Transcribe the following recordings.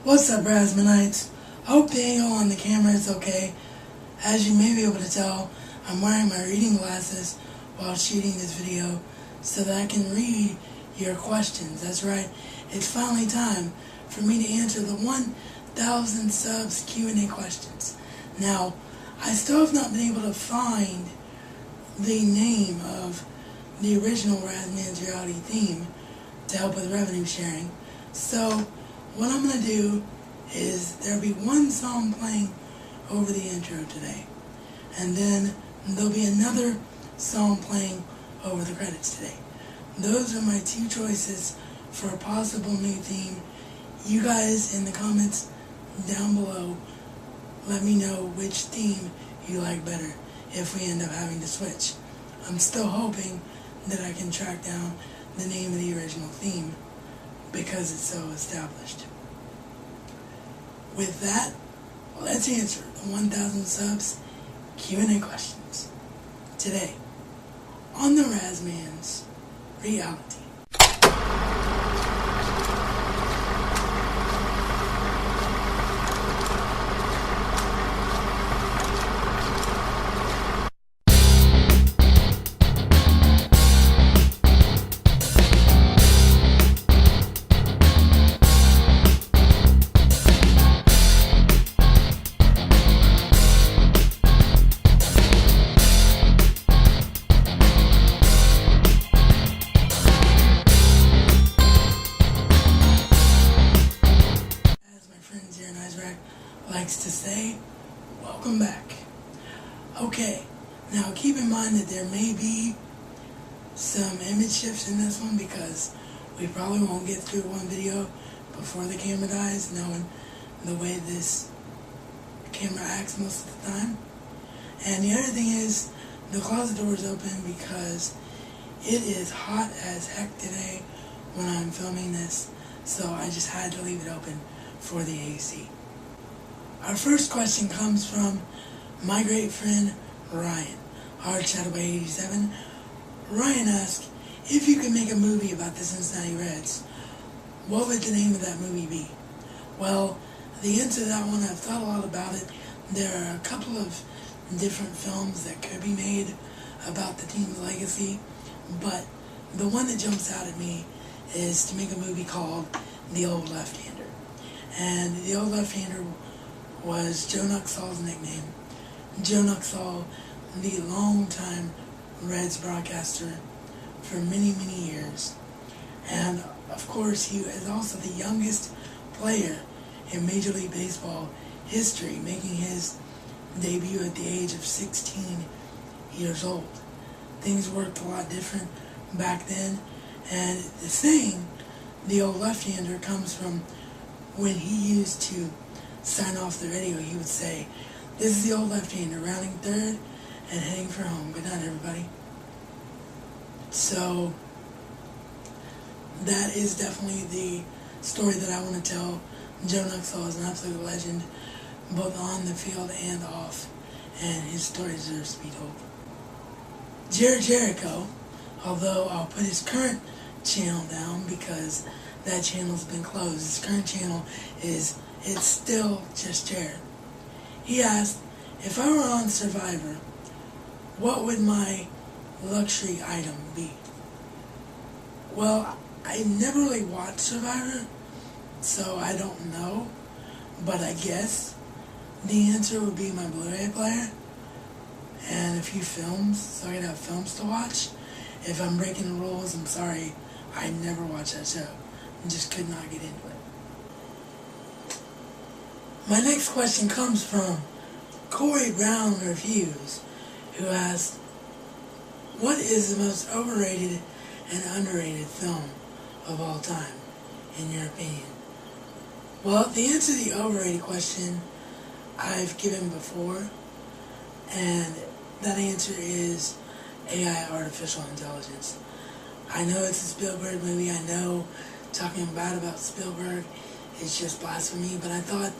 What's up, RazManites? Hope the angle on the camera is okay. As you may be able to tell, I'm wearing my reading glasses while shooting this video so that I can read your questions. That's right, it's finally time for me to answer the 1,000 subs Q&A questions. Now, I still have not been able to find the name of the original RazManites reality theme to help with revenue sharing. So, what I'm going to do is there'll be one song playing over the intro today. And then there'll be another song playing over the credits today. Those are my two choices for a possible new theme. You guys in the comments down below, let me know which theme you like better if we end up having to switch. I'm still hoping that I can track down the name of the original theme because it's so established. With that, let's answer the 1,000 subs Q&A questions today on the RazManites reality. Likes to say, welcome back. Okay, now keep in mind that there may be some image shifts in this one because we probably won't get through one video before the camera dies, knowing the way this camera acts most of the time. And the other thing is, the closet door is open because it is hot as heck today when I'm filming this, so I just had to leave it open for the AC. Our first question comes from my great friend Ryan, Hard Shadow by 87. Ryan asked, if you could make a movie about the Cincinnati Reds, what would the name of that movie be? Well, the answer to that one, I've thought a lot about it. There are a couple of different films that could be made about the team's legacy, but the one that jumps out at me is to make a movie called The Old Left-Hander. And The Old Left-Hander was Joe Nuxall's nickname. Joe Nuxall, the longtime Reds broadcaster for many, many years. And of course, he is also the youngest player in Major League Baseball history, making his debut at the age of 16 years old. Things worked a lot different back then, and the saying, the old left-hander, comes from when he used to sign off the radio. He would say, this is the old left-hander, rounding third and heading for home. Good night, everybody. So, that is definitely the story that I want to tell. Joe Nuxall is an absolute legend, both on the field and off, and his story deserves to be told. Jared Jericho, although I'll put his current channel down because that channel's been closed. His current channel it's still just Jared. He asked, if I were on Survivor, what would my luxury item be? Well, I never really watched Survivor, so I don't know, but I guess the answer would be my Blu-ray player and a few films, so I could have films to watch. If I'm breaking the rules, I'm sorry, I never watched that show. I just could not get into it. My next question comes from Corey Brown Reviews, who asked, what is the most overrated and underrated film of all time, in your opinion? Well, the answer to the overrated question I've given before, and that answer is AI, artificial intelligence. I know it's a Spielberg movie. I know talking bad about Spielberg is just blasphemy, but I thought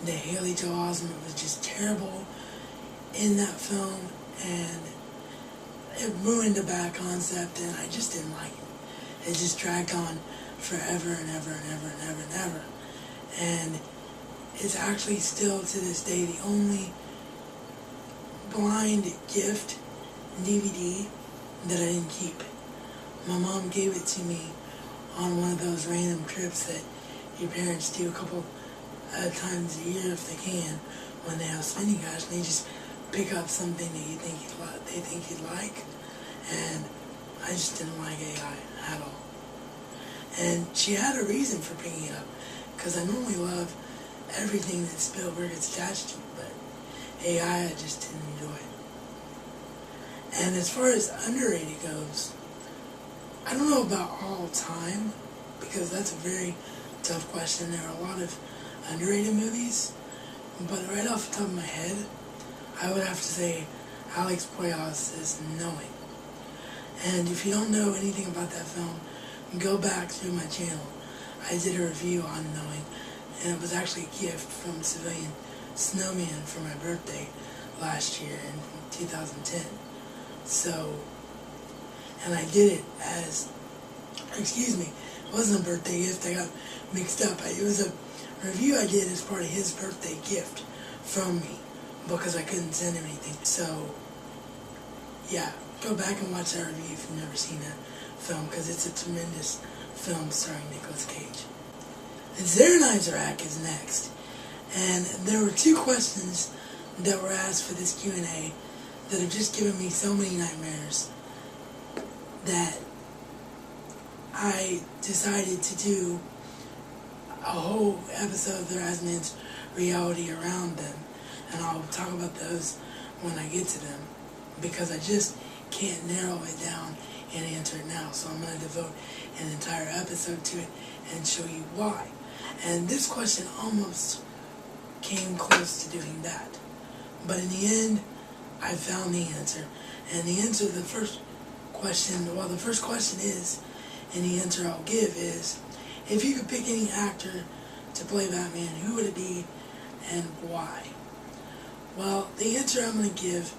that Haley Joel Osment was just terrible in that film, and it ruined the bad concept, and I just didn't like it. It just dragged on forever and ever and ever and ever and ever. and it's actually still to this day the only blind gift DVD that I didn't keep. My mom gave it to me on one of those random trips that your parents do a couple times a year if they can, when they have spending cash, and they just pick up something that they think you'd like, and I just didn't like AI at all. And she had a reason for picking it up, because I normally love everything that Spielberg is attached to, but AI I just didn't enjoy. And as far as underrated goes, I don't know about all time, because that's a very tough question. There are a lot of underrated movies, but right off the top of my head, I would have to say Alex Proyas' Knowing. And if you don't know anything about that film, go back through my channel. I did a review on Knowing, and it was actually a gift from Civilian Snowman for my birthday last year in 2010. So, and I did it as, it wasn't a birthday gift, I got mixed up. It was a review I did as part of his birthday gift from me, because I couldn't send him anything. So, yeah, go back and watch that review if you've never seen that film, because it's a tremendous film starring Nicolas Cage. And Zeranizarak is next. And there were two questions that were asked for this Q&A that have just given me so many nightmares that I decided to do a whole episode of the RazManites reality around them. And I'll talk about those when I get to them, because I just can't narrow it down and answer it now. So I'm going to devote an entire episode to it and show you why. And this question almost came close to doing that. But in the end, I found the answer. And the answer to the first question is, and the answer I'll give is, if you could pick any actor to play Batman, who would it be and why? Well, the answer I'm going to give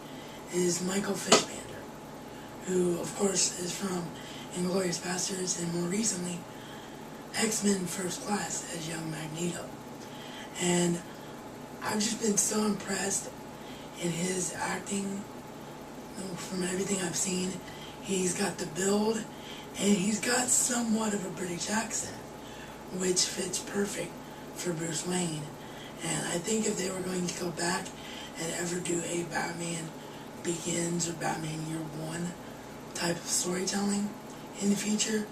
is Michael Fassbender, who, of course, is from Inglourious Basterds and more recently X-Men First Class as young Magneto. And I've just been so impressed in his acting from everything I've seen. He's got the build, and he's got somewhat of a British accent, which fits perfect for Bruce Wayne. And I think if they were going to go back and ever do a Batman Begins or Batman Year One type of storytelling in the future,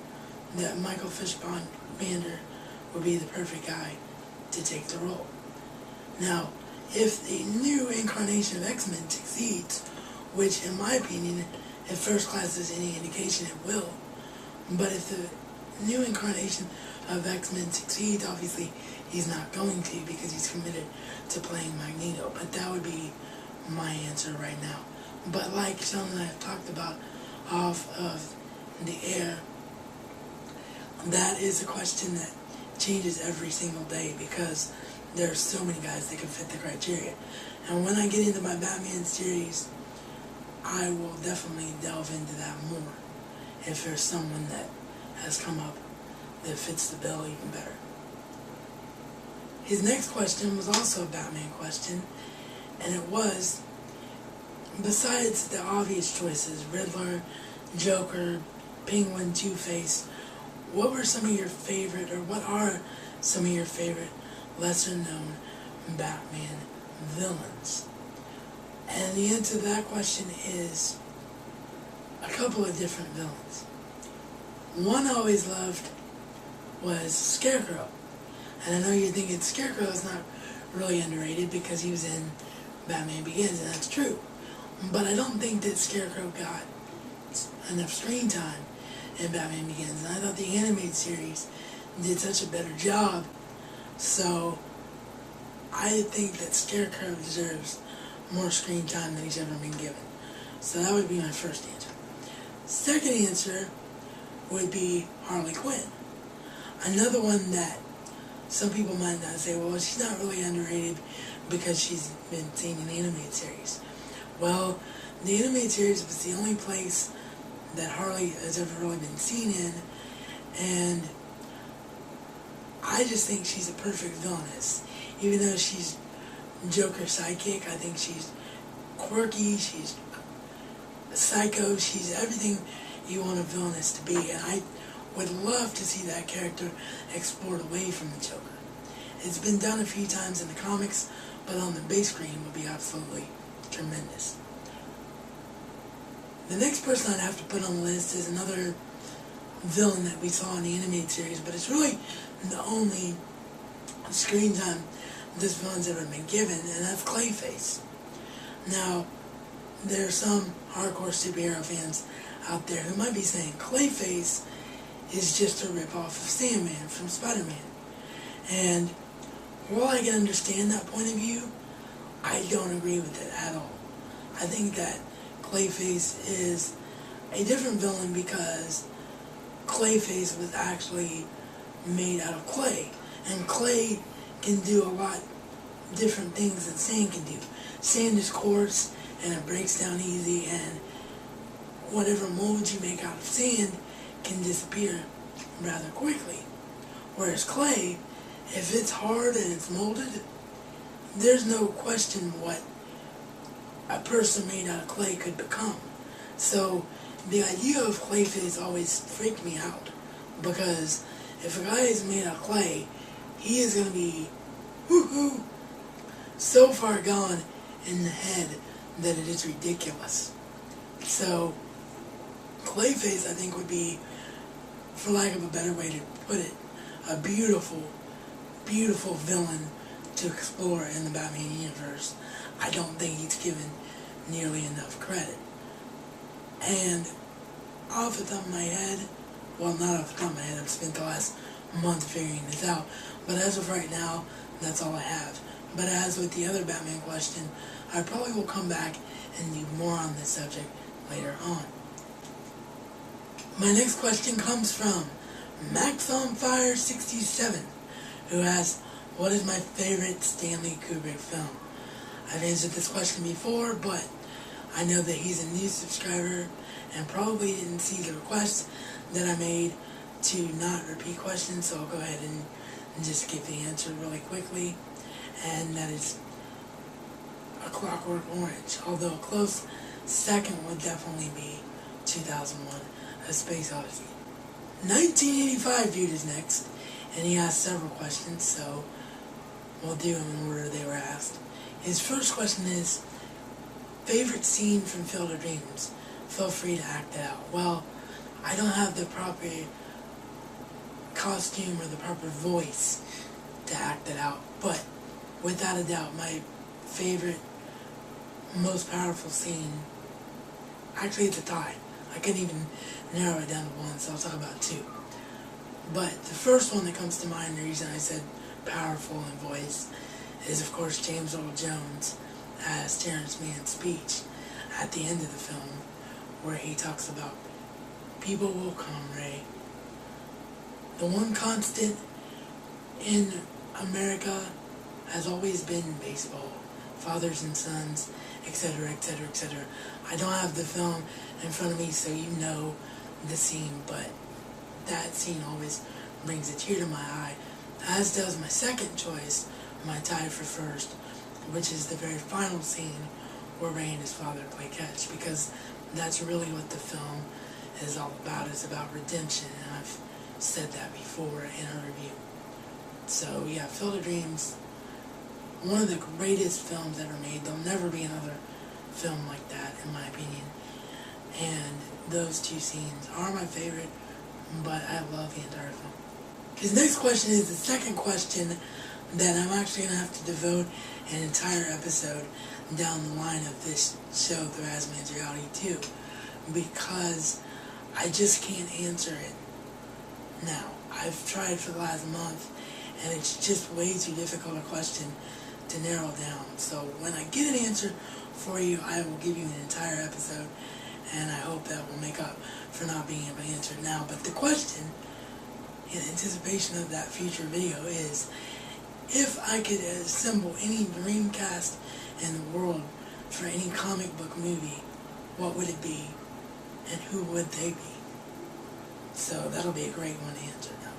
that Michael Fassbender would be the perfect guy to take the role. Now, if the new incarnation of X-Men succeeds, which in my opinion, if First Class is any indication, it will, but if the new incarnation of X-Men succeeds, obviously he's not going to, because he's committed to playing Magneto, but that would be my answer right now. But like Sean and I have talked about off of the air, that is a question that changes every single day, because there are so many guys that can fit the criteria. And when I get into my Batman series, I will definitely delve into that more if there's someone that has come up that fits the bill even better. His next question was also a Batman question, and it was, besides the obvious choices, Riddler, Joker, Penguin, Two-Face, what were some of your favorite, or what are some of your favorite lesser-known Batman villains? And the answer to that question is a couple of different villains. One I always loved was Scarecrow. And I know you're thinking Scarecrow is not really underrated because he was in Batman Begins, and that's true. But I don't think that Scarecrow got enough screen time in Batman Begins. And I thought the animated series did such a better job. So I think that Scarecrow deserves more screen time than he's ever been given. So that would be my first answer. Second answer would be Harley Quinn. Another one that some people might not say, well, she's not really underrated because she's been seen in the animated series. Well, the animated series was the only place that Harley has ever really been seen in, and I just think she's a perfect villainess. Even though she's Joker's sidekick, I think she's quirky, she's psycho, she's everything you want a villainess to be, and I would love to see that character explored away from the Joker. It's been done a few times in the comics, but on the big screen would be absolutely tremendous. The next person I'd have to put on the list is another villain that we saw in the animated series, but it's really the only screen time this villain's ever been given, and that's Clayface. Now, there are some hardcore superhero fans out there who might be saying Clayface is just a ripoff of Sandman from Spider-Man. And while I can understand that point of view, I don't agree with it at all. I think that Clayface is a different villain because Clayface was actually made out of clay. And clay can do a lot different things that sand can do. Sand is coarse and it breaks down easy, and whatever mold you make out of sand can disappear rather quickly. Whereas clay, if it's hard and it's molded, there's no question what a person made out of clay could become. So the idea of Clayface always freaked me out, because if a guy is made out of clay, he is going to be woohoo so far gone in the head that it is ridiculous. So Clayface, I think, would be, for lack of a better way to put it, a beautiful, beautiful villain to explore in the Batman universe. I don't think he's given nearly enough credit. And off the top of my head, well, not off the top of my head, I've spent the last month figuring this out, but as of right now, that's all I have. But as with the other Batman question, I probably will come back and do more on this subject later on. My next question comes from MaxOnFire67, who asks, what is my favorite Stanley Kubrick film? I've answered this question before, but I know that he's a new subscriber and probably didn't see the request that I made to not repeat questions, so I'll go ahead and just give the answer really quickly, and that is A Clockwork Orange, although a close second would definitely be 2001, A Space Odyssey. 1985 viewed is next, and he asked several questions, so we'll do them in order they were asked. His first question is, favorite scene from Field of Dreams? Feel free to act it out. Well, I don't have the proper costume or the proper voice to act it out, but without a doubt, my favorite, most powerful scene, actually it's a tie. I couldn't even narrow it down to one, so I'll talk about two. But the first one that comes to mind, the reason I said powerful in voice, is of course James Earl Jones as Terrence Mann's speech at the end of the film, where he talks about people will come, Ray. The one constant in America has always been baseball, fathers and sons, etc., etc., etc. I don't have the film in front of me, so you know the scene, but that scene always brings a tear to my eye, as does my second choice, my tie for first, which is the very final scene where Ray and his father play catch, because that's really what the film is all about. It's about redemption, and I've said that before in a review. So yeah, Field of Dreams, one of the greatest films ever made. There'll never be another film like that, in my opinion. And those two scenes are my favorite, but I love the entire film. His next question is the second question that I'm actually going to have to devote an entire episode down the line of this show, The RazManites Reality 2, because I just can't answer it now. I've tried for the last month, and it's just way too difficult a question to narrow down. So when I get an answer for you, I will give you an entire episode, and I hope that will make up for not being able to answer it now. But the question, in anticipation of that future video, is if I could assemble any dream cast in the world for any comic book movie, what would it be, and who would they be? So that'll be a great one to answer down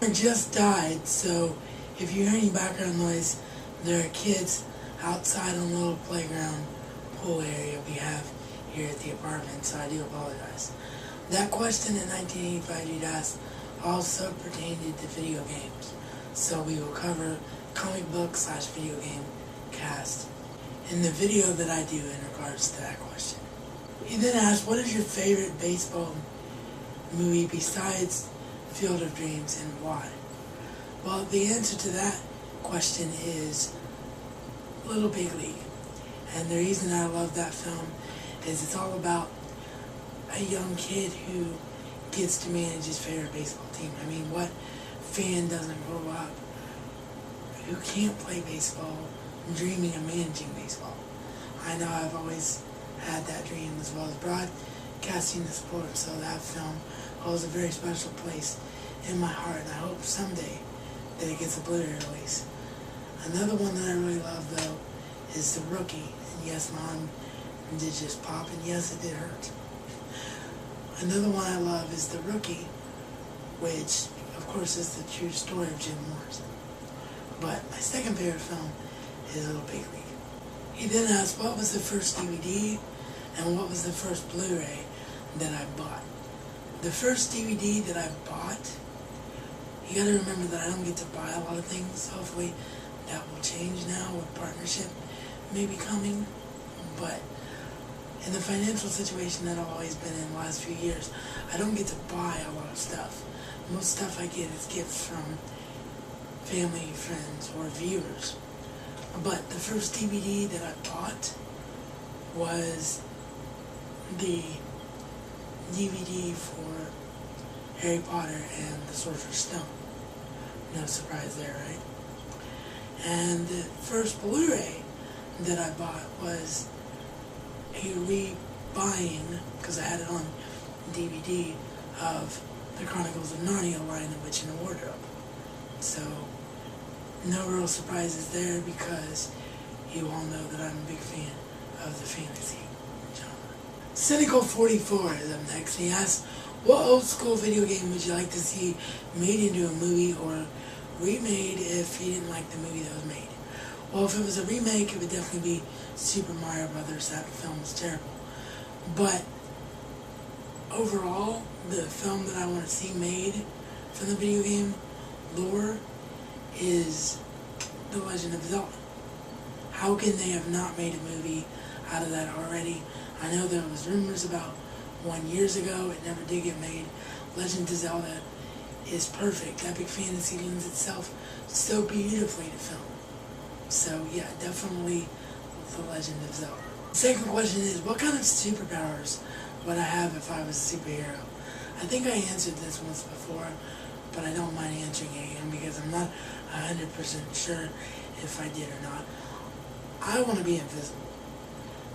the road. just died, so if you hear any background noise, there are kids outside on the little playground pool area we have here at the apartment, so I do apologize. That question in 1985 you'd asked also pertained to video games, so we will cover comic book / video game cast in the video that I do in regards to that question. He then asked, what is your favorite baseball movie besides Field of Dreams and why? Well, the answer to that question is Little Big League. And the reason I love that film is it's all about a young kid who gets to manage his favorite baseball team. I mean, what fan doesn't grow up who can't play baseball dreaming of managing baseball? I know I've always had that dream, as well as broadcasting the sport, so that film holds a very special place in my heart, and I hope someday that it gets a Blu-ray release. Another one that I really love, though, is The Rookie. And yes, mom did just pop, and yes, it did hurt. Another one I love is The Rookie, which, of course, is the true story of Jim Morrison. But my second favorite film is Little Big League. He then asked, what was the first DVD and what was the first Blu-ray that I bought? The first DVD that I bought, you gotta remember that I don't get to buy a lot of things. Hopefully that will change now with partnership maybe coming. But in the financial situation that I've always been in the last few years, I don't get to buy a lot of stuff. Most stuff I get is gifts from family, friends, or viewers. But the first DVD that I bought was the DVD for Harry Potter and the Sorcerer's Stone. No surprise there, right? And the first Blu-ray that I bought was a re-buying, because I had it on DVD, of the Chronicles of Narnia, Lion, the Witch, and the Wardrobe. So, no real surprises there, because you all know that I'm a big fan of the fantasy genre. Cynical44 is up next. He asks, what old school video game would you like to see made into a movie or remade if you didn't like the movie that was made? Well, if it was a remake, it would definitely be Super Mario Brothers. That film was terrible. But overall, the film that I want to see made from the video game lore is The Legend of Zelda. How can they have not made a movie out of that already? I know there was rumors about 1 year ago. It never did get made. Legend of Zelda is perfect. Epic fantasy lends itself so beautifully to film. So yeah, definitely The Legend of Zelda. Second question is, what kind of superpowers would I have if I was a superhero? I think I answered this once before, but I don't mind answering it again because I'm not 100% sure if I did or not. I want to be invisible.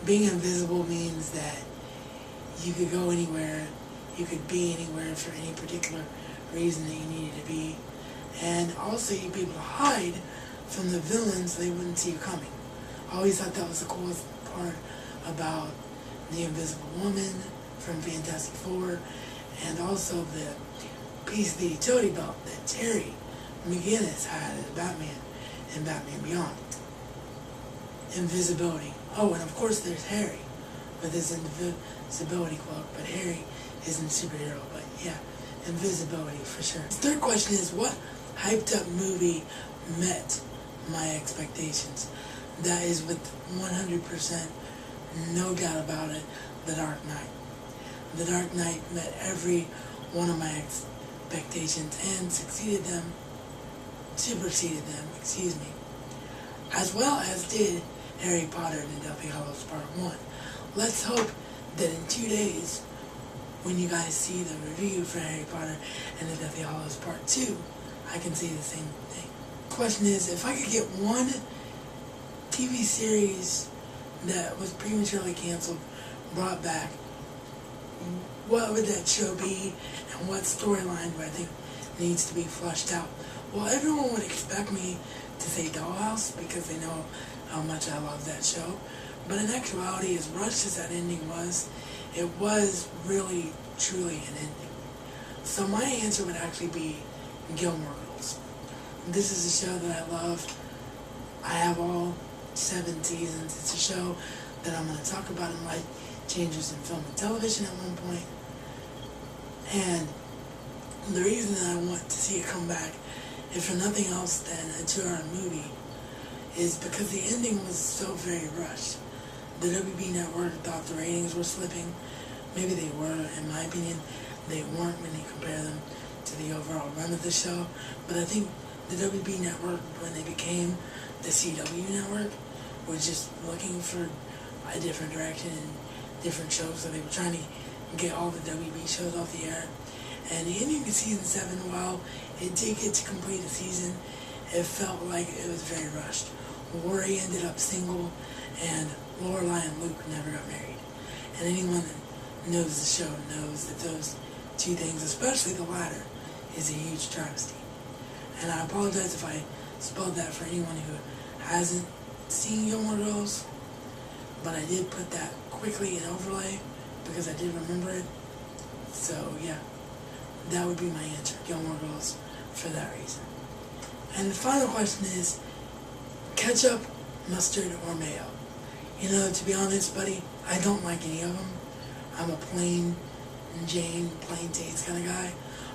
Being invisible means that you could go anywhere, you could be anywhere for any particular reason that you needed to be, and also you'd be able to hide from the villains so they wouldn't see you coming. I always thought that was the coolest part about the Invisible Woman from Fantastic Four, and also the piece of the utility belt that Terry McGinnis had as Batman and Batman Beyond. Invisibility. Oh, and of course there's Harry with his invisibility cloak, but Harry isn't a superhero, but yeah, invisibility for sure. The third question is, what hyped up movie met my expectations? That is with 100%, no doubt about it, The Dark Knight. The Dark Knight met every one of my expectations and superseded them, as well as did Harry Potter and the Deathly Hallows Part 1. Let's hope that in 2 days, when you guys see the review for Harry Potter and the Deathly Hallows Part 2, I can say the same thing. Question is, if I could get one TV series that was prematurely canceled, brought back, what would that show be, and what storyline do I think needs to be fleshed out? Well, everyone would expect me to say Dollhouse because they know how much I love that show. But in actuality, as rushed as that ending was, it was really, truly an ending. So my answer would actually be Gilmore Girls. This is a show that I love. I have all 7 seasons. It's a show that I'm going to talk about in life changes in film and television at one point. And the reason that I want to see it come back, if for nothing else than a 2-hour movie, is because the ending was so very rushed. The WB network thought the ratings were slipping. Maybe they were, in my opinion. They weren't when you compare them to the overall run of the show. But I think the WB network, when they became the CW network, was just looking for a different direction and different shows. So they were trying to get all the WB shows off the air. And the ending of season 7, while it did get to complete a season, it felt like it was very rushed. Rory ended up single, and Lorelai and Luke never got married. And anyone that knows the show knows that those 2 things, especially the latter, is a huge travesty. And I apologize if I spoiled that for anyone who hasn't seen Gilmore Girls, but I did put that quickly in overlay because I did remember it. So yeah, that would be my answer, Gilmore Girls, for that reason. And the final question is, ketchup, mustard, or mayo? You know, to be honest, buddy, I don't like any of them. I'm a plain Jane, plain taste kind of guy.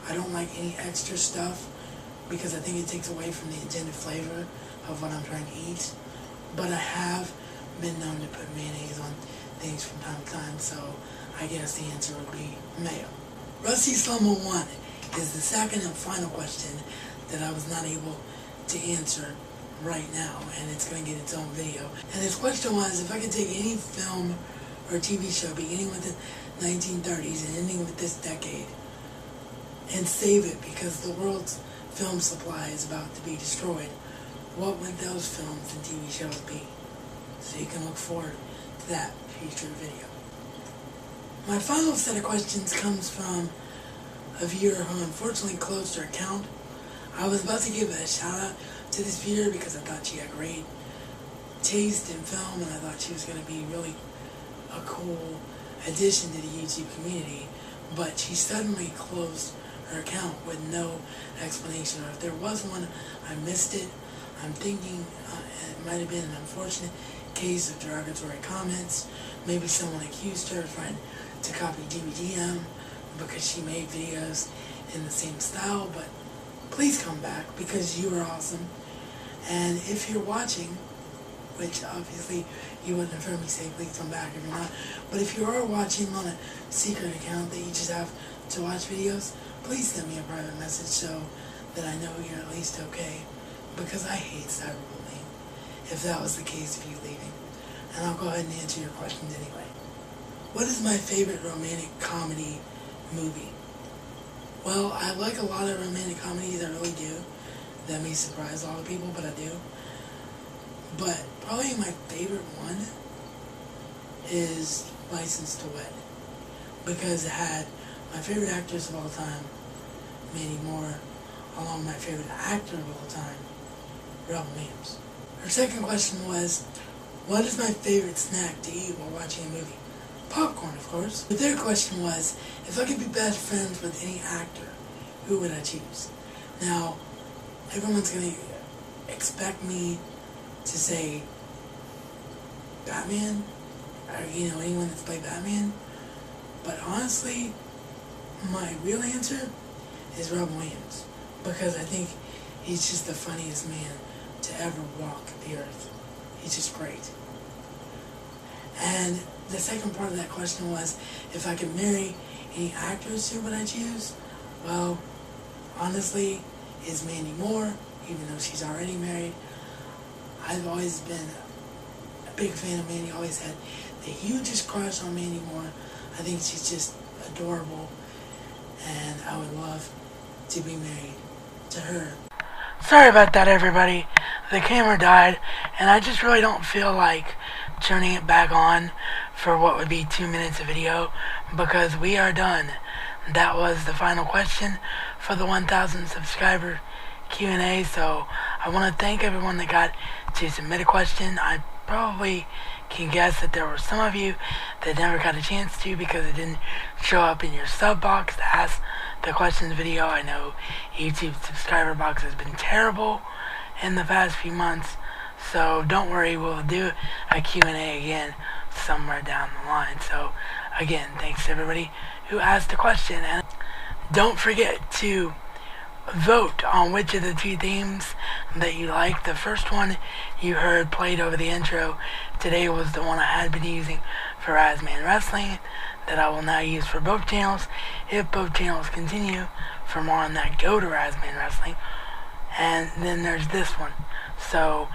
I don't like any extra stuff because I think it takes away from the intended flavor of what I'm trying to eat. But I have been known to put mayonnaise on things from time to time, so I guess the answer would be mayo. Rusty Slumber 1 is the second and final question that I was not able to answer right now, and it's going to get its own video. And his question was, if I could take any film or TV show beginning with the 1930s and ending with this decade and save it because the world's film supply is about to be destroyed, what would those films and TV shows be? So you can look forward to that future video. My final set of questions comes from a viewer who unfortunately closed her account. I was about to give a shout out to this viewer because I thought she had great taste in film and I thought she was going to be really a cool addition to the YouTube community, but she suddenly closed her account with no explanation, or if there was one, I missed it. I'm thinking it might have been an unfortunate case of derogatory comments. Maybe someone accused her of trying to copy DVDM because she made videos in the same style, but please come back because you are awesome. And if you're watching, which obviously you wouldn't have heard me say please come back if you're not, but if you are watching on a secret account that you just have to watch videos, please send me a private message so that I know you're at least okay, because I hate cyberbullying if that was the case of you leaving. And I'll go ahead and answer your questions anyway. What is my favorite romantic comedy movie? Well, I like a lot of romantic comedies, I really do. That may surprise a lot of people, but I do. But probably my favorite one is License to Wed, because it had my favorite actress of all time, Mandy Moore, along with my favorite actor of all time, Robin Williams. Her second question was, what is my favorite snack to eat while watching a movie? Popcorn, of course. The third question was, if I could be best friends with any actor, who would I choose? Now, everyone's going to expect me to say Batman, or anyone that's played Batman, but honestly, my real answer is Robin Williams, because I think he's just the funniest man to ever walk the earth. He's just great. And the second part of that question was, if I could marry any actress, who would I choose? Well, honestly, it's Mandy Moore, even though she's already married. I've always been a big fan of Mandy, always had the hugest crush on Mandy Moore. I think she's just adorable, and I would love to be married to her. Sorry about that, everybody. The camera died, and I just really don't feel like turning it back on for what would be 2 minutes of video, because we are done. That was the final question for the 1,000 subscriber Q&A, so I want to thank everyone that got to submit a question. I probably can guess that there were some of you that never got a chance to because it didn't show up in your sub box to ask the questions video. I know YouTube subscriber box has been terrible in the past few months, so don't worry, we'll do a Q&A again somewhere down the line. So again, thanks to everybody who asked the question, and don't forget to vote on which of the two themes that you like. The first one you heard played over the intro today was the one I had been using for RazMan Wrestling that I will now use for both channels. If both channels continue for more on that, go to RazMan Wrestling. And then there's this one. So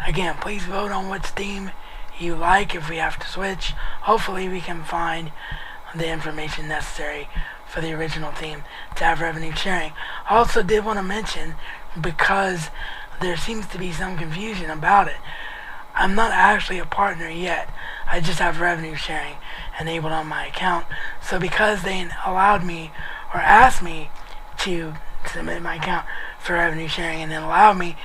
again, please vote on which theme you like. If we have to switch, hopefully we can find the information necessary for the original theme to have revenue sharing. I also did want to mention, because there seems to be some confusion about it, I'm not actually a partner yet. I just have revenue sharing enabled on my account. So because they allowed me or asked me to submit my account for revenue sharing and then allowed me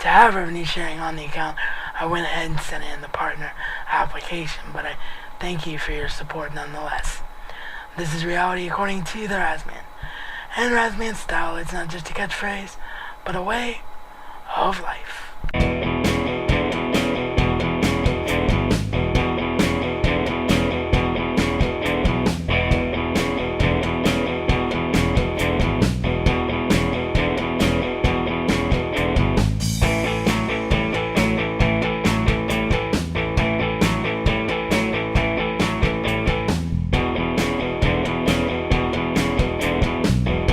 to have revenue sharing on the account, I went ahead and sent in the partner application. But I thank you for your support nonetheless. This is reality according to the RazMan. And RazMan style, it's not just a catchphrase, but a way of life.